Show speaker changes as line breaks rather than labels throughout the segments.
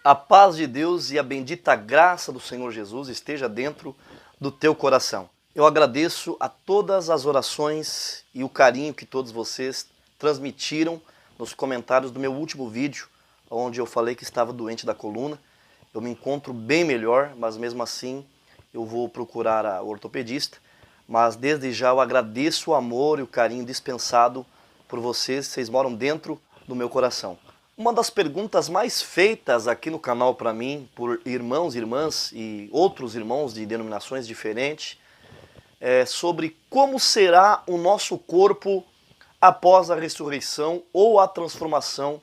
A paz de Deus e a bendita graça do Senhor Jesus esteja dentro do teu coração. Eu agradeço a todas as orações e o carinho que todos vocês transmitiram nos comentários do meu último vídeo, onde eu falei que estava doente da coluna. Eu me encontro bem melhor, mas mesmo assim eu vou procurar a ortopedista. Mas desde já eu agradeço o amor e o carinho dispensado por vocês. Vocês moram dentro do meu coração. Uma das perguntas mais feitas aqui no canal para mim, por irmãos e irmãs e outros irmãos de denominações diferentes, é sobre como será o nosso corpo após a ressurreição ou a transformação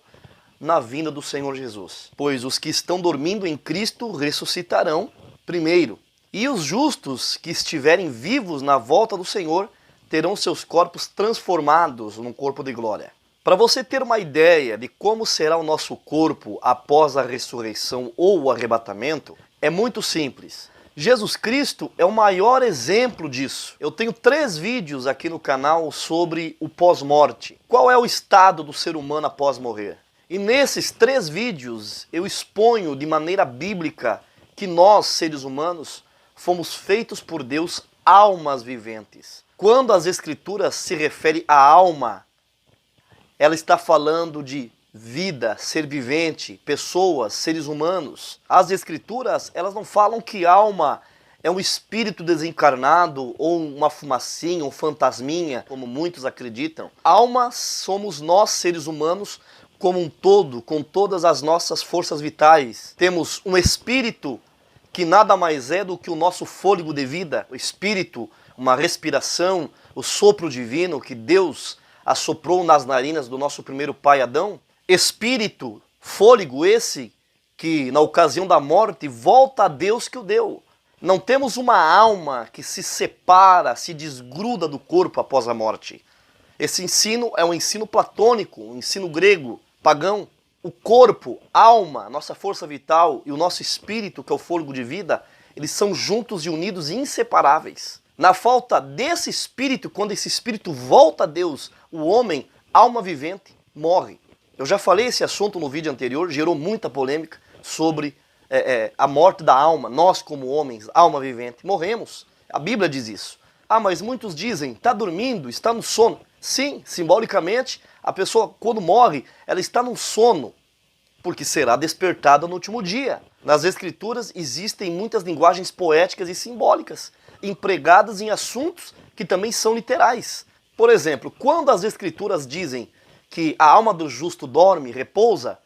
na vinda do Senhor Jesus. Pois os que estão dormindo em Cristo ressuscitarão primeiro, e os justos que estiverem vivos na volta do Senhor terão seus corpos transformados num corpo de glória. Para você ter uma ideia de como será o nosso corpo após a ressurreição ou o arrebatamento, é muito simples. Jesus Cristo é o maior exemplo disso. Eu tenho 3 vídeos aqui no canal sobre o pós-morte. Qual é o estado do ser humano após morrer? E nesses 3 vídeos eu exponho de maneira bíblica que nós, seres humanos, fomos feitos por Deus almas viventes. Quando as Escrituras se referem à alma, ela está falando de vida, ser vivente, pessoas, seres humanos. As Escrituras, elas não falam que alma é um espírito desencarnado ou uma fumacinha, um fantasminha, como muitos acreditam. Alma somos nós, seres humanos, como um todo, com todas as nossas forças vitais. Temos um espírito que nada mais é do que o nosso fôlego de vida. O espírito, uma respiração, o sopro divino que Deus assoprou nas narinas do nosso primeiro pai Adão. Espírito, fôlego esse que na ocasião da morte volta a Deus que o deu. Não temos uma alma que se separa, se desgruda do corpo após a morte. Esse ensino é um ensino platônico, um ensino grego, pagão. O corpo, alma, nossa força vital e o nosso espírito, que é o fôlego de vida, eles são juntos e unidos e inseparáveis. Na falta desse espírito, quando esse espírito volta a Deus, o homem, alma vivente, morre. Eu já falei esse assunto no vídeo anterior, gerou muita polêmica sobre a morte da alma. Nós, como homens, alma vivente, morremos. A Bíblia diz isso. Ah, mas muitos dizem, está dormindo, está no sono. Sim, simbolicamente, a pessoa, quando morre, ela está no sono, porque será despertada no último dia. Nas Escrituras existem muitas linguagens poéticas e simbólicas, empregadas em assuntos que também são literais. Por exemplo, quando as Escrituras dizem que a alma do justo dorme, repousa,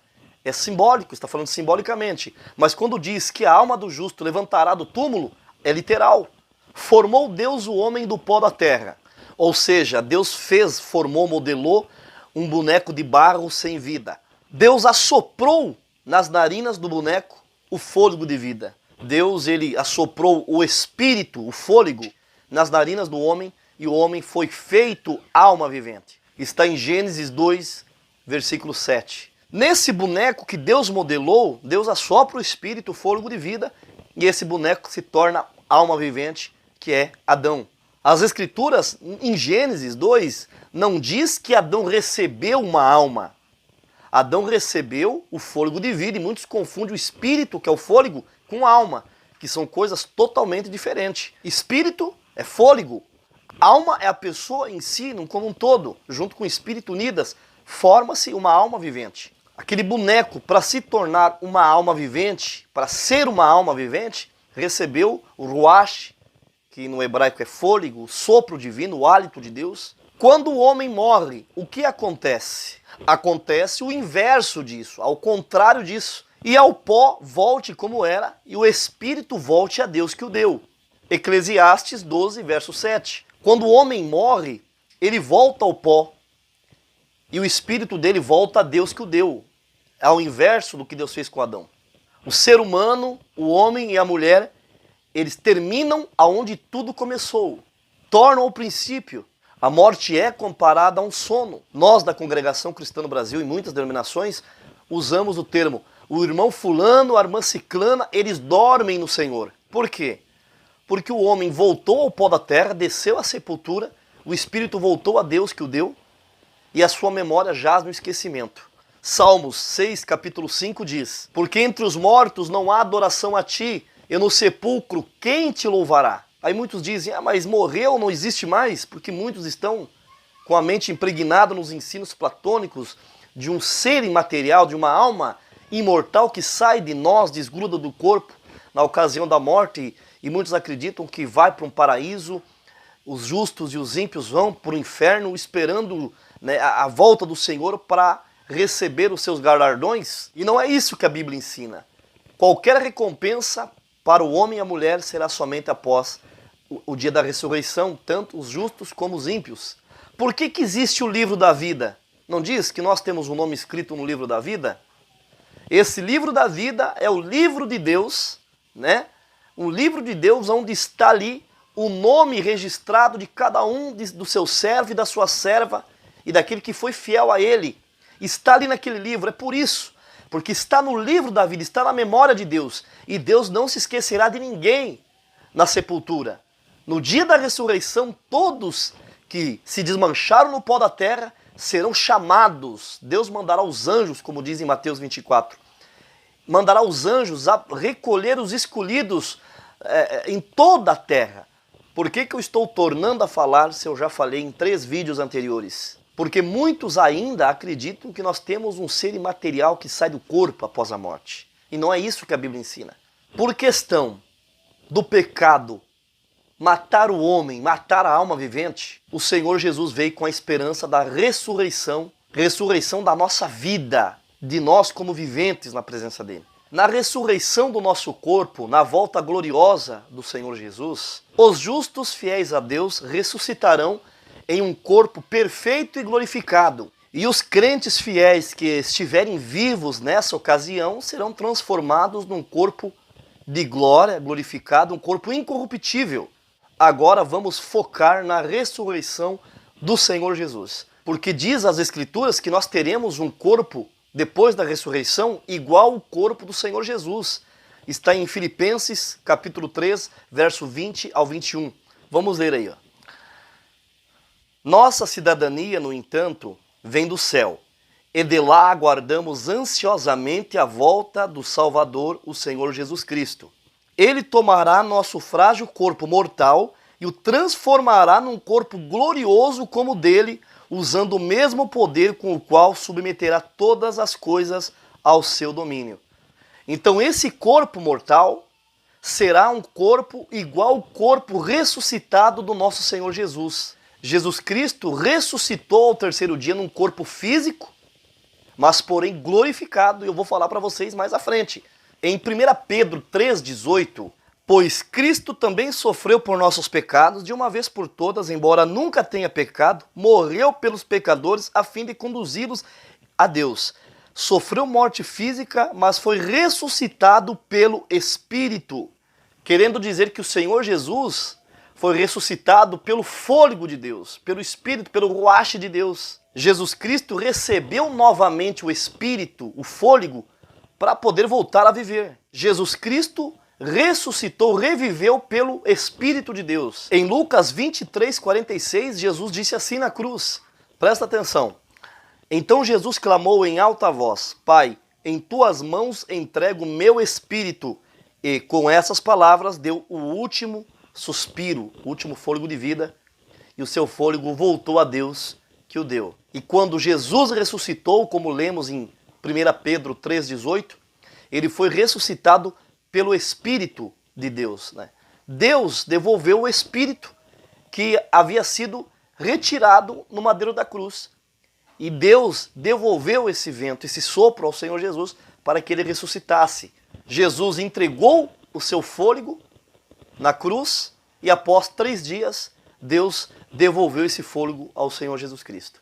é simbólico, está falando simbolicamente. Mas quando diz que a alma do justo levantará do túmulo, é literal. Formou Deus o homem do pó da terra. Ou seja, Deus formou, modelou um boneco de barro sem vida. Deus assoprou nas narinas do boneco o fôlego de vida. Deus, ele assoprou o espírito, o fôlego, nas narinas do homem, e o homem foi feito alma vivente. Está em Gênesis 2, versículo 7. Nesse boneco que Deus modelou, Deus assopra o espírito, o fôlego de vida, e esse boneco se torna alma vivente, que é Adão. As Escrituras, em Gênesis 2, não diz que Adão recebeu uma alma. Adão recebeu o fôlego de vida, e muitos confundem o espírito, que é o fôlego, com alma, que são coisas totalmente diferentes. Espírito é fôlego. Alma é a pessoa em si, como um todo, junto com o espírito unidas, forma-se uma alma vivente. Aquele boneco, para se tornar uma alma vivente, para ser uma alma vivente, recebeu o ruach, que no hebraico é fôlego, o sopro divino, o hálito de Deus. Quando o homem morre, o que acontece? Acontece o inverso disso, ao contrário disso. E ao pó volte como era, e o espírito volte a Deus que o deu. Eclesiastes 12, verso 7. Quando o homem morre, ele volta ao pó, e o espírito dele volta a Deus que o deu. Ao inverso do que Deus fez com Adão. O ser humano, o homem e a mulher, eles terminam aonde tudo começou. Tornam o princípio. A morte é comparada a um sono. Nós, da Congregação Cristã no Brasil, e muitas denominações, usamos o termo, o irmão fulano, a irmã ciclana, eles dormem no Senhor. Por quê? Porque o homem voltou ao pó da terra, desceu à sepultura, o espírito voltou a Deus que o deu, e a sua memória jaz no esquecimento. Salmos 6, capítulo 5 diz: porque entre os mortos não há adoração a ti, e no sepulcro quem te louvará? Aí muitos dizem, mas morreu, não existe mais, porque muitos estão com a mente impregnada nos ensinos platônicos de um ser imaterial, de uma alma imortal que sai de nós, desgruda do corpo na ocasião da morte, e muitos acreditam que vai para um paraíso, os justos e os ímpios vão para o inferno esperando, né, a volta do Senhor para receber os seus galardões. E não é isso que a Bíblia ensina. Qualquer recompensa para o homem e a mulher será somente após o dia da ressurreição, tanto os justos como os ímpios. Por que existe o livro da vida? Não diz que nós temos um nome escrito no livro da vida? Esse livro da vida é o livro de Deus, né? Um livro de Deus onde está ali o nome registrado de cada um do seu servo e da sua serva e daquele que foi fiel a ele. Está ali naquele livro, é por isso, porque está no livro da vida, está na memória de Deus, e Deus não se esquecerá de ninguém na sepultura. No dia da ressurreição, todos que se desmancharam no pó da terra serão chamados. Deus mandará os anjos, como diz em Mateus 24, mandará os anjos a recolher os escolhidos em toda a terra. Por que eu estou tornando a falar se eu já falei em 3 vídeos anteriores? Porque muitos ainda acreditam que nós temos um ser imaterial que sai do corpo após a morte. E não é isso que a Bíblia ensina. Por questão do pecado matar o homem, matar a alma vivente, o Senhor Jesus veio com a esperança da ressurreição, ressurreição da nossa vida, de nós como viventes na presença dele. Na ressurreição do nosso corpo, na volta gloriosa do Senhor Jesus, os justos fiéis a Deus ressuscitarão em um corpo perfeito e glorificado. E os crentes fiéis que estiverem vivos nessa ocasião serão transformados num corpo de glória, glorificado, um corpo incorruptível. Agora vamos focar na ressurreição do Senhor Jesus. Porque diz as Escrituras que nós teremos um corpo, depois da ressurreição, igual ao corpo do Senhor Jesus. Está em Filipenses, capítulo 3, verso 20 ao 21. Vamos ler aí, ó. Nossa cidadania, no entanto, vem do céu, e de lá aguardamos ansiosamente a volta do Salvador, o Senhor Jesus Cristo. Ele tomará nosso frágil corpo mortal e o transformará num corpo glorioso como o dele, usando o mesmo poder com o qual submeterá todas as coisas ao seu domínio. Então esse corpo mortal será um corpo igual ao corpo ressuscitado do nosso Senhor Jesus. Jesus Cristo ressuscitou ao 3º dia num corpo físico, mas porém glorificado, e eu vou falar para vocês mais à frente. Em 1 Pedro 3,18, pois Cristo também sofreu por nossos pecados, de uma vez por todas, embora nunca tenha pecado, morreu pelos pecadores a fim de conduzi-los a Deus. Sofreu morte física, mas foi ressuscitado pelo Espírito, querendo dizer que o Senhor Jesus foi ressuscitado pelo fôlego de Deus, pelo Espírito, pelo ruach de Deus. Jesus Cristo recebeu novamente o Espírito, o fôlego, para poder voltar a viver. Jesus Cristo ressuscitou, reviveu pelo Espírito de Deus. Em Lucas 23:46, Jesus disse assim na cruz, presta atenção. Então Jesus clamou em alta voz, Pai, em tuas mãos entrego o meu espírito. E com essas palavras deu o último suspiro, o último fôlego de vida, e o seu fôlego voltou a Deus que o deu. E quando Jesus ressuscitou, como lemos em 1 Pedro 3,18, ele foi ressuscitado pelo Espírito de Deus, né? Deus devolveu o Espírito que havia sido retirado no madeiro da cruz. E Deus devolveu esse vento, esse sopro ao Senhor Jesus para que ele ressuscitasse. Jesus entregou o seu fôlego na cruz e após 3 dias Deus devolveu esse fôlego ao Senhor Jesus Cristo.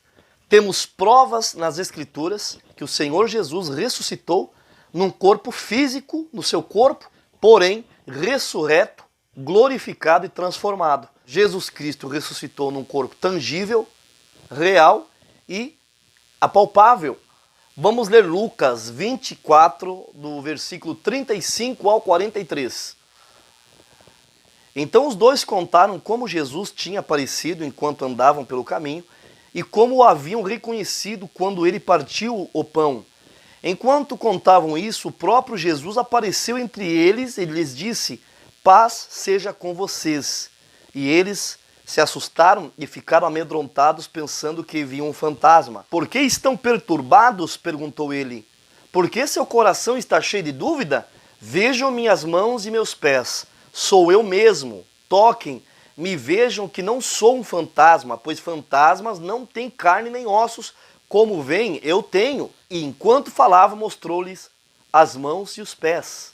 Temos provas nas Escrituras que o Senhor Jesus ressuscitou num corpo físico, no seu corpo, porém ressurreto, glorificado e transformado. Jesus Cristo ressuscitou num corpo tangível, real e apalpável. Vamos ler Lucas 24, do versículo 35 ao 43. Então os dois contaram como Jesus tinha aparecido enquanto andavam pelo caminho e como o haviam reconhecido quando ele partiu o pão. Enquanto contavam isso, o próprio Jesus apareceu entre eles e lhes disse: paz seja com vocês. E eles se assustaram e ficaram amedrontados, pensando que viam um fantasma. Por que estão perturbados? Perguntou ele. Por que seu coração está cheio de dúvida? Vejam minhas mãos e meus pés. Sou eu mesmo. Toquem, me vejam que não sou um fantasma, pois fantasmas não têm carne nem ossos, como veem, eu tenho. E enquanto falava, mostrou-lhes as mãos e os pés.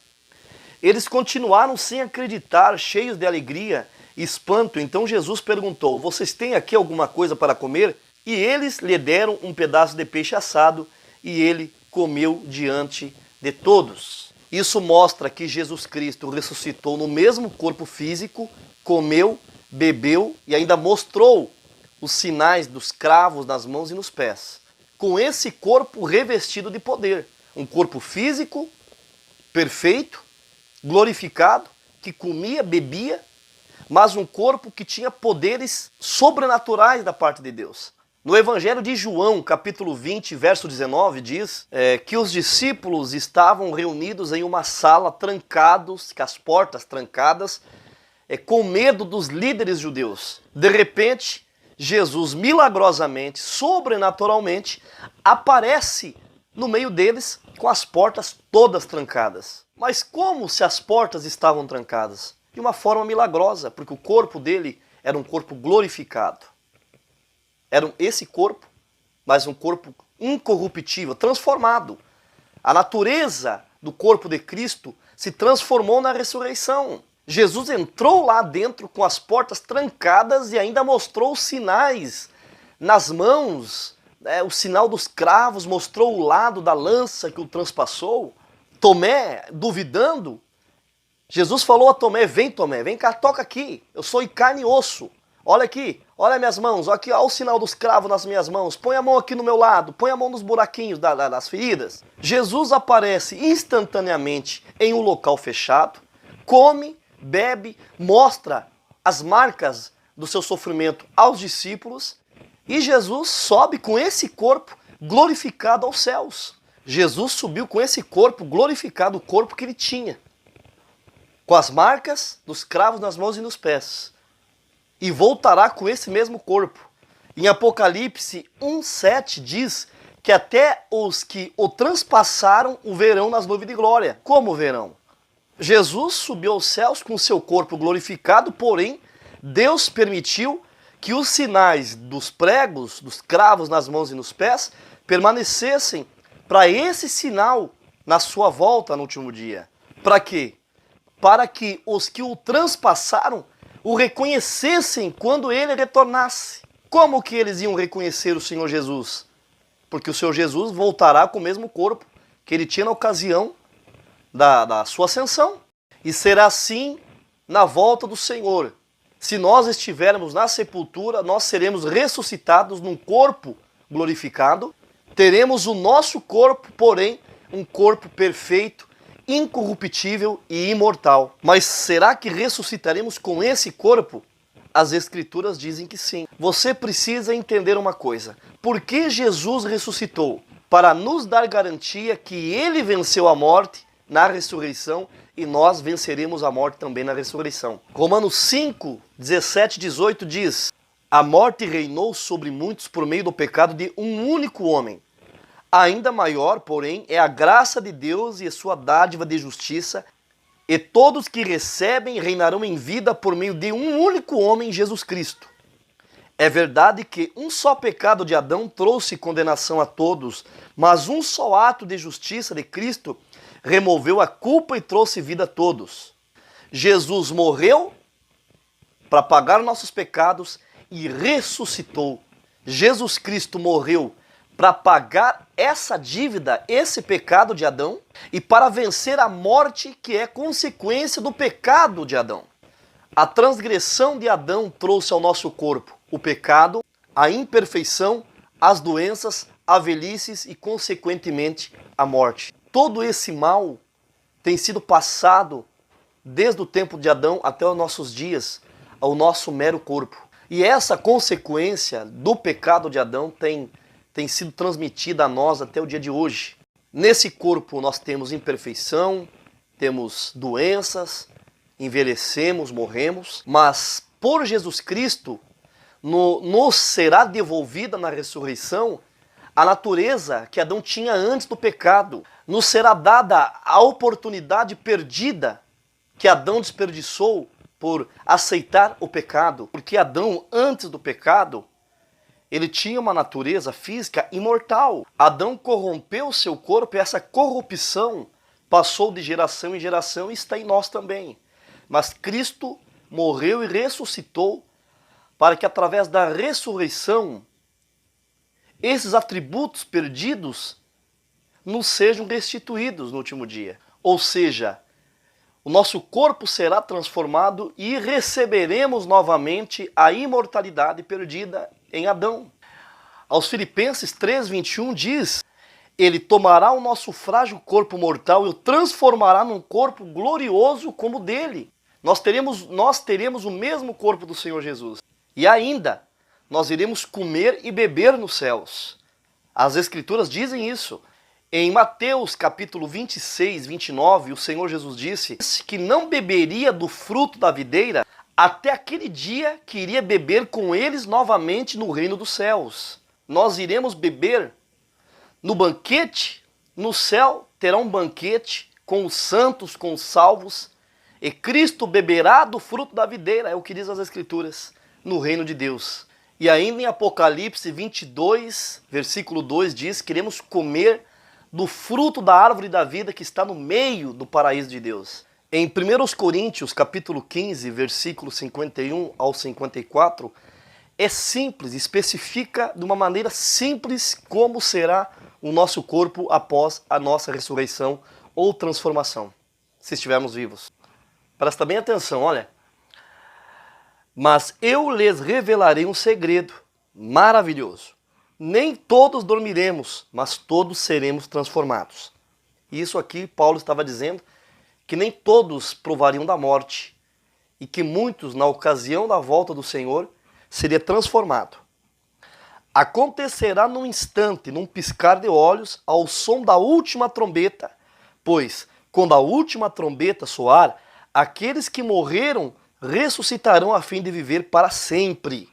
Eles continuaram sem acreditar, cheios de alegria e espanto. Então Jesus perguntou: vocês têm aqui alguma coisa para comer? E eles lhe deram um pedaço de peixe assado e ele comeu diante de todos. Isso mostra que Jesus Cristo ressuscitou no mesmo corpo físico, comeu, bebeu e ainda mostrou os sinais dos cravos nas mãos e nos pés. Com esse corpo revestido de poder. Um corpo físico, perfeito, glorificado, que comia, bebia, mas um corpo que tinha poderes sobrenaturais da parte de Deus. No Evangelho de João, capítulo 20, verso 19, diz que os discípulos estavam reunidos em uma sala, trancados, com as portas trancadas, com medo dos líderes judeus. De repente, Jesus milagrosamente, sobrenaturalmente, aparece no meio deles com as portas todas trancadas. Mas como se as portas estavam trancadas? De uma forma milagrosa, porque o corpo dele era um corpo glorificado. Era esse corpo, mas um corpo incorruptível, transformado. A natureza do corpo de Cristo se transformou na ressurreição. Jesus entrou lá dentro com as portas trancadas e ainda mostrou os sinais nas mãos, o sinal dos cravos, mostrou o lado da lança que o transpassou. Tomé, duvidando, Jesus falou a Tomé: vem Tomé, vem cá, toca aqui, eu sou em carne e osso. Olha aqui, olha minhas mãos, aqui, olha o sinal dos cravos nas minhas mãos, põe a mão aqui no meu lado, põe a mão nos buraquinhos das feridas. Jesus aparece instantaneamente em um local fechado, come, bebe, mostra as marcas do seu sofrimento aos discípulos e Jesus sobe com esse corpo glorificado aos céus. Jesus subiu com esse corpo glorificado, o corpo que ele tinha, com as marcas dos cravos nas mãos e nos pés. E voltará com esse mesmo corpo. Em Apocalipse 1:7 diz que até os que o transpassaram o verão nas nuvens de glória. Como verão? Jesus subiu aos céus com seu corpo glorificado, porém Deus permitiu que os sinais dos pregos, dos cravos nas mãos e nos pés, permanecessem para esse sinal na sua volta no último dia. Para quê? Para que os que o transpassaram o reconhecessem quando ele retornasse. Como que eles iam reconhecer o Senhor Jesus? Porque o Senhor Jesus voltará com o mesmo corpo que ele tinha na ocasião da sua ascensão. E será assim na volta do Senhor. Se nós estivermos na sepultura, nós seremos ressuscitados num corpo glorificado. Teremos o nosso corpo, porém, um corpo perfeito, incorruptível e imortal. Mas será que ressuscitaremos com esse corpo? As Escrituras dizem que sim. Você precisa entender uma coisa. Por que Jesus ressuscitou? Para nos dar garantia que ele venceu a morte na ressurreição e nós venceremos a morte também na ressurreição. Romanos 5, 17 e 18 diz: a morte reinou sobre muitos por meio do pecado de um único homem. Ainda maior, porém, é a graça de Deus e a sua dádiva de justiça, e todos que recebem reinarão em vida por meio de um único homem, Jesus Cristo. É verdade que um só pecado de Adão trouxe condenação a todos, mas um só ato de justiça de Cristo removeu a culpa e trouxe vida a todos. Jesus morreu para pagar nossos pecados e ressuscitou. Jesus Cristo morreu para pagar essa dívida, esse pecado de Adão, e para vencer a morte que é consequência do pecado de Adão. A transgressão de Adão trouxe ao nosso corpo o pecado, a imperfeição, as doenças, a velhice e, consequentemente, a morte. Todo esse mal tem sido passado desde o tempo de Adão até os nossos dias, ao nosso mero corpo. E essa consequência do pecado de Adão tem sido transmitida a nós até o dia de hoje. Nesse corpo nós temos imperfeição, temos doenças, envelhecemos, morremos, mas por Jesus Cristo nos será devolvida na ressurreição a natureza que Adão tinha antes do pecado. Nos será dada a oportunidade perdida que Adão desperdiçou por aceitar o pecado. Porque Adão, antes do pecado, ele tinha uma natureza física imortal. Adão corrompeu seu corpo e essa corrupção passou de geração em geração e está em nós também. Mas Cristo morreu e ressuscitou para que através da ressurreição esses atributos perdidos nos sejam restituídos no último dia. Ou seja, o nosso corpo será transformado e receberemos novamente a imortalidade perdida em Adão. Aos Filipenses 3:21 diz: Ele tomará o nosso frágil corpo mortal e o transformará num corpo glorioso como o dele. Nós teremos o mesmo corpo do Senhor Jesus. E ainda, nós iremos comer e beber nos céus. As Escrituras dizem isso. Em Mateus capítulo 26, 29, o Senhor Jesus disse que não beberia do fruto da videira até aquele dia que iria beber com eles novamente no reino dos céus. Nós iremos beber no banquete, no céu terá um banquete com os santos, com os salvos, e Cristo beberá do fruto da videira, é o que diz as Escrituras, no reino de Deus. E ainda em Apocalipse 22, versículo 2 diz que iremos comer do fruto da árvore da vida que está no meio do paraíso de Deus. Em 1 Coríntios, capítulo 15, versículo 51 ao 54, é simples, especifica de uma maneira simples como será o nosso corpo após a nossa ressurreição ou transformação, se estivermos vivos. Presta bem atenção, olha. Mas eu lhes revelarei um segredo maravilhoso. Nem todos dormiremos, mas todos seremos transformados. Isso aqui Paulo estava dizendo que nem todos provariam da morte e que muitos, na ocasião da volta do Senhor, seria transformado. Acontecerá num instante, num piscar de olhos, ao som da última trombeta, pois, quando a última trombeta soar, aqueles que morreram ressuscitarão a fim de viver para sempre.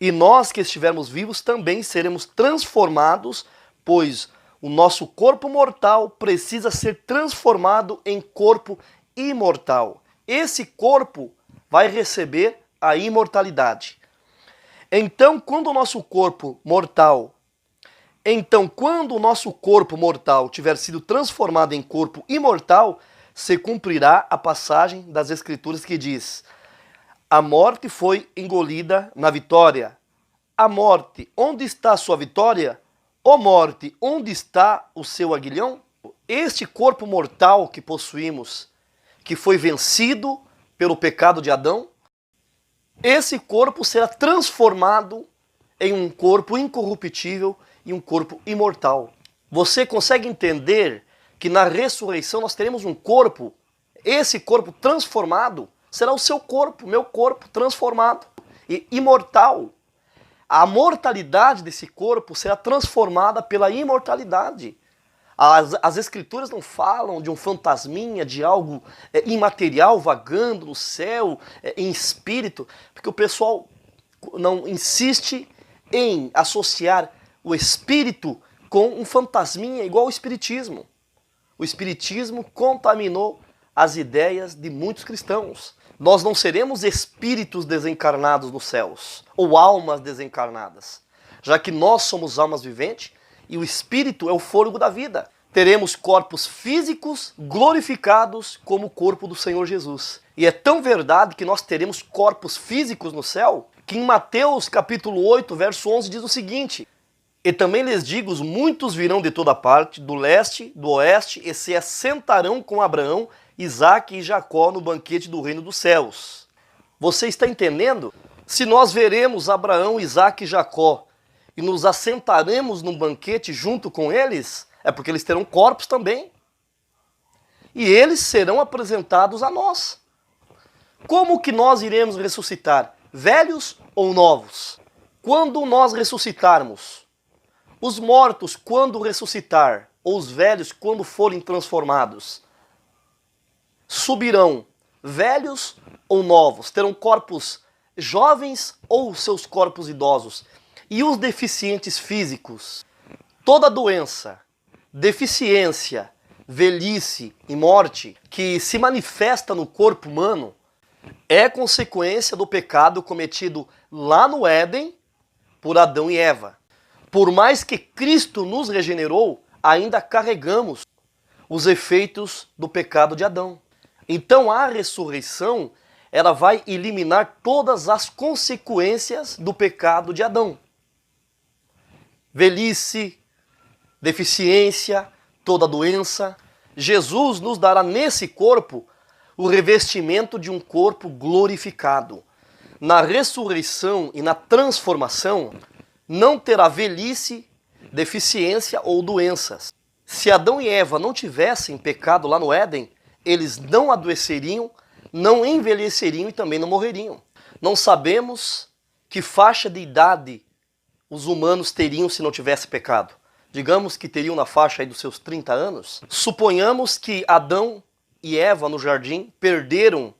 E nós que estivermos vivos também seremos transformados, pois o nosso corpo mortal precisa ser transformado em corpo imortal. Esse corpo vai receber a imortalidade. Então, quando o nosso corpo mortal tiver sido transformado em corpo imortal, se cumprirá a passagem das Escrituras que diz: a morte foi engolida na vitória. A morte, onde está a sua vitória? Ó morte, onde está o seu aguilhão? Este corpo mortal que possuímos, que foi vencido pelo pecado de Adão, esse corpo será transformado em um corpo incorruptível e um corpo imortal. Você consegue entender que na ressurreição nós teremos um corpo, esse corpo transformado será o seu corpo, meu corpo transformado e imortal. A mortalidade desse corpo será transformada pela imortalidade. As Escrituras não falam de um fantasminha, de algo imaterial vagando no céu, em espírito, porque o pessoal não insiste em associar o espírito com um fantasminha igual ao espiritismo. O espiritismo contaminou as ideias de muitos cristãos. Nós não seremos espíritos desencarnados nos céus, ou almas desencarnadas, já que nós somos almas viventes e o espírito é o fôlego da vida. Teremos corpos físicos glorificados como o corpo do Senhor Jesus. E é tão verdade que nós teremos corpos físicos no céu, que em Mateus capítulo 8, verso 11 diz o seguinte: e também lhes digo, muitos virão de toda parte, do leste, do oeste, e se assentarão com Abraão, Isaque e Jacó no banquete do reino dos céus. Você está entendendo? Se nós veremos Abraão, Isaque e Jacó e nos assentaremos num banquete junto com eles, é porque eles terão corpos também. E eles serão apresentados a nós. Como que nós iremos ressuscitar? Velhos ou novos? Quando nós ressuscitarmos? Os mortos, quando ressuscitar? ou os velhos, quando forem transformados, subirão velhos ou novos, terão corpos jovens ou seus corpos idosos. E os deficientes físicos, toda doença, deficiência, velhice e morte que se manifesta no corpo humano é consequência do pecado cometido lá no Éden por Adão e Eva. Por mais que Cristo nos regenerou, ainda carregamos os efeitos do pecado de Adão. Então a ressurreição, ela vai eliminar todas as consequências do pecado de Adão. Velhice, deficiência, toda doença. Jesus nos dará nesse corpo o revestimento de um corpo glorificado. Na ressurreição e na transformação, não terá velhice, deficiência ou doenças. Se Adão e Eva não tivessem pecado lá no Éden, eles não adoeceriam, não envelheceriam e também não morreriam. Não sabemos que faixa de idade os humanos teriam se não tivesse pecado. Digamos que teriam na faixa aí dos seus 30 anos. Suponhamos que Adão e Eva no jardim perderam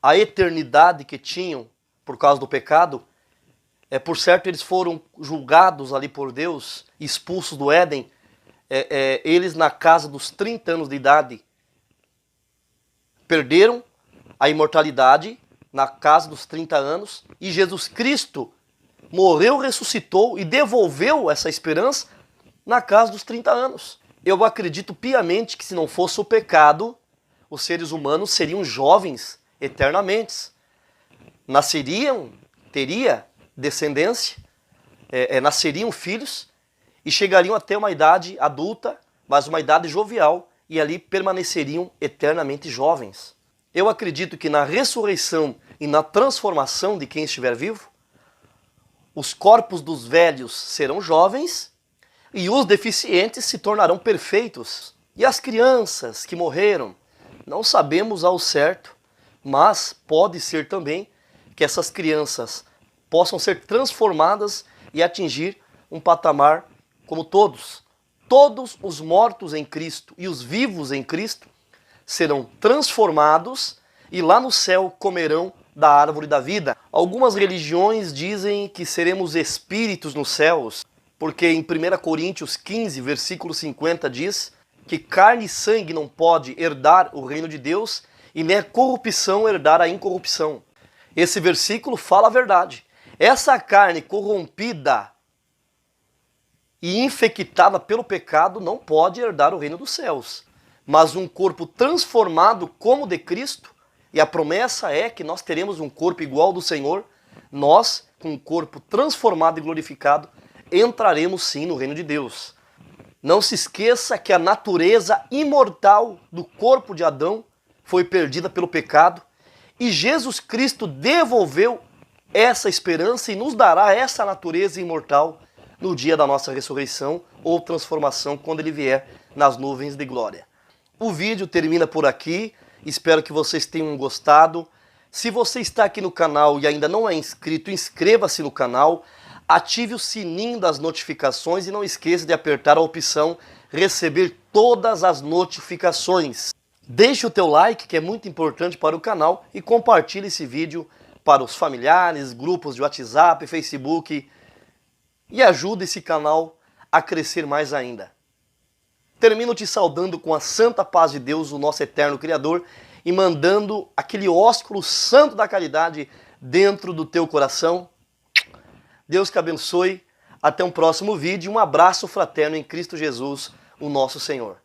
a eternidade que tinham por causa do pecado. Por certo, eles foram julgados ali por Deus, expulsos do Éden. Eles na casa dos 30 anos de idade perderam a imortalidade na casa dos 30 anos. E Jesus Cristo morreu, ressuscitou e devolveu essa esperança na casa dos 30 anos. Eu acredito piamente que se não fosse o pecado, os seres humanos seriam jovens eternamente. Teria descendência, nasceriam filhos e chegariam até uma idade adulta, mas uma idade jovial, e ali permaneceriam eternamente jovens. Eu acredito que na ressurreição e na transformação de quem estiver vivo, os corpos dos velhos serão jovens e os deficientes se tornarão perfeitos. E as crianças que morreram, não sabemos ao certo, mas pode ser também que essas crianças possam ser transformadas e atingir um patamar como todos. Todos os mortos em Cristo e os vivos em Cristo serão transformados e lá no céu comerão da árvore da vida. Algumas religiões dizem que seremos espíritos nos céus, porque em 1 Coríntios 15, versículo 50 diz que carne e sangue não pode herdar o reino de Deus e nem a corrupção herdar a incorrupção. Esse versículo fala a verdade. Essa carne corrompida e infectada pelo pecado não pode herdar o reino dos céus. Mas um corpo transformado como o de Cristo, e a promessa é que nós teremos um corpo igual ao do Senhor, nós, com um corpo transformado e glorificado, entraremos sim no reino de Deus. Não se esqueça que a natureza imortal do corpo de Adão foi perdida pelo pecado e Jesus Cristo devolveu essa esperança e nos dará essa natureza imortal no dia da nossa ressurreição ou transformação, quando ele vier nas nuvens de glória. O vídeo termina por aqui, espero que vocês tenham gostado. Se você está aqui no canal e ainda não é inscrito, inscreva-se no canal, ative o sininho das notificações e não esqueça de apertar a opção receber todas as notificações. Deixe o teu like, que é muito importante para o canal, e compartilhe esse vídeo para os familiares, grupos de WhatsApp, Facebook, e ajude esse canal a crescer mais ainda. Termino te saudando com a santa paz de Deus, o nosso eterno Criador, e mandando aquele ósculo santo da caridade dentro do teu coração. Deus te abençoe. Até um próximo vídeo. Um abraço fraterno em Cristo Jesus, o nosso Senhor.